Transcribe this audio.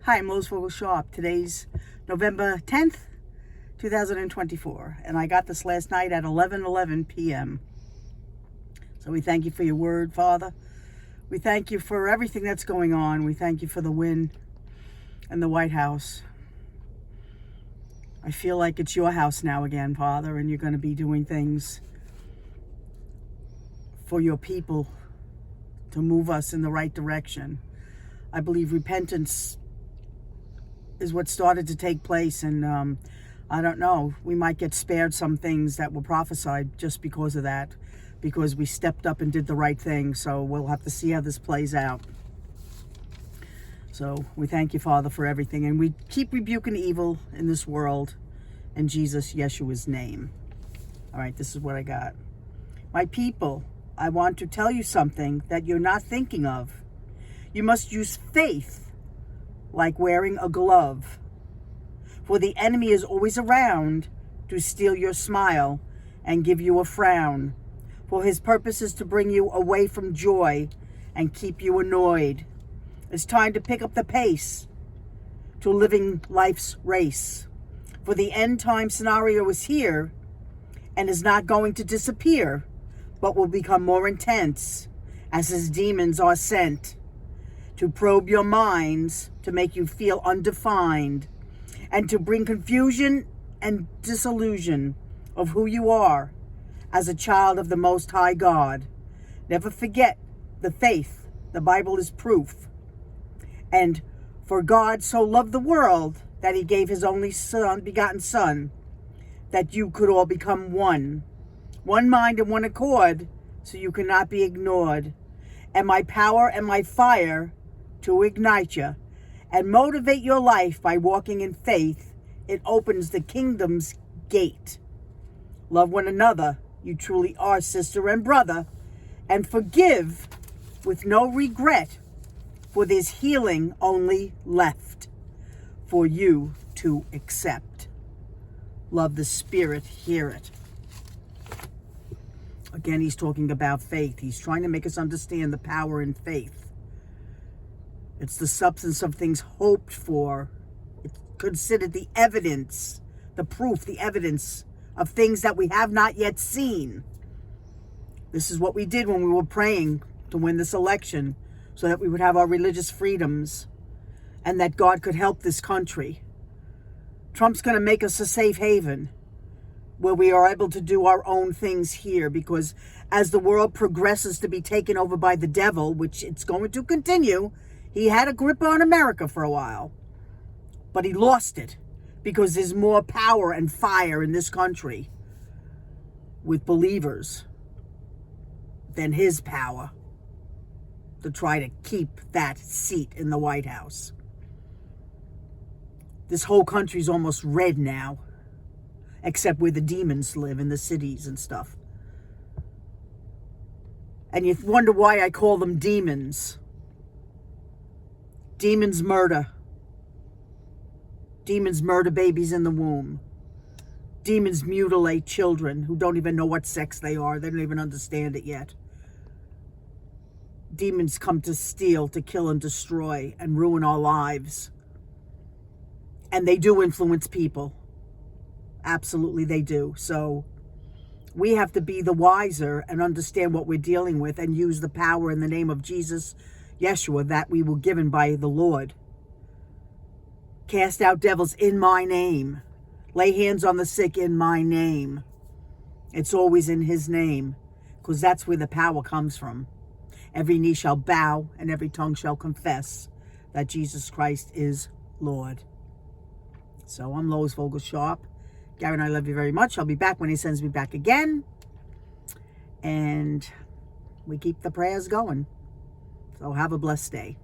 Hi, I'm Lois Vogel-Sharp. Today's November 10th, 2024. And I got this last night at 11:11 p.m. So we thank you for your word, Father. We thank you for everything that's going on. We thank you for the win in the White House. I feel like it's your house now again, Father, and you're going to be doing things for your people to move us in the right direction. I believe repentance is what started to take place, and I don't know, we might get spared some things that were prophesied just because of that, because we stepped up and did the right thing. So we'll have to see how this plays out. So we thank you, Father, for everything, and we keep rebuking evil in this world in Jesus Yeshua's name. All right, this is what I got. My people, I want to tell you something that you're not thinking of. You must use faith like wearing a glove. For the enemy is always around to steal your smile and give you a frown. For his purpose is to bring you away from joy and keep you annoyed. It's time to pick up the pace to living life's race. For the end time scenario is here and is not going to disappear, but will become more intense as his demons are sent to probe your minds, to make you feel undefined, and to bring confusion and disillusion of who you are as a child of the Most High God. Never forget the faith. The Bible is proof. And for God so loved the world that he gave his only son, begotten son, that you could all become one mind and one accord, so you cannot be ignored. And my power and my fire to ignite you and motivate your life by walking in faith, it opens the kingdom's gate. Love one another. You truly are sister and brother. And forgive with no regret, for there's healing only left for you to accept. Love the Spirit, hear it. Again, he's talking about faith. He's trying to make us understand the power in faith. It's the substance of things hoped for. It's considered the evidence, the proof, the evidence of things that we have not yet seen. This is what we did when we were praying to win this election, so that we would have our religious freedoms and that God could help this country. Trump's going to make us a safe haven where we are able to do our own things here, because as the world progresses to be taken over by the devil, which it's going to continue, he had a grip on America for a while, but he lost it because there's more power and fire in this country with believers than his power to try to keep that seat in the White House. This whole country's almost red now, except where the demons live in the cities and stuff. And you wonder why I call them demons. Demons murder. Demons murder babies in the womb. Demons mutilate children who don't even know what sex they are. They don't even understand it yet. Demons come to steal, to kill, and destroy, and ruin our lives. And they do influence people. Absolutely they do. So we have to be the wiser and understand what we're dealing with and use the power in the name of Jesus, Yeshua, that we were given by the Lord. Cast out devils in my name. Lay hands on the sick in my name. It's always in his name, because that's where the power comes from. Every knee shall bow and every tongue shall confess that Jesus Christ is Lord. So I'm Lois Vogel-Sharp. Gary and I love you very much. I'll be back when he sends me back again. And we keep the prayers going. So have a blessed day.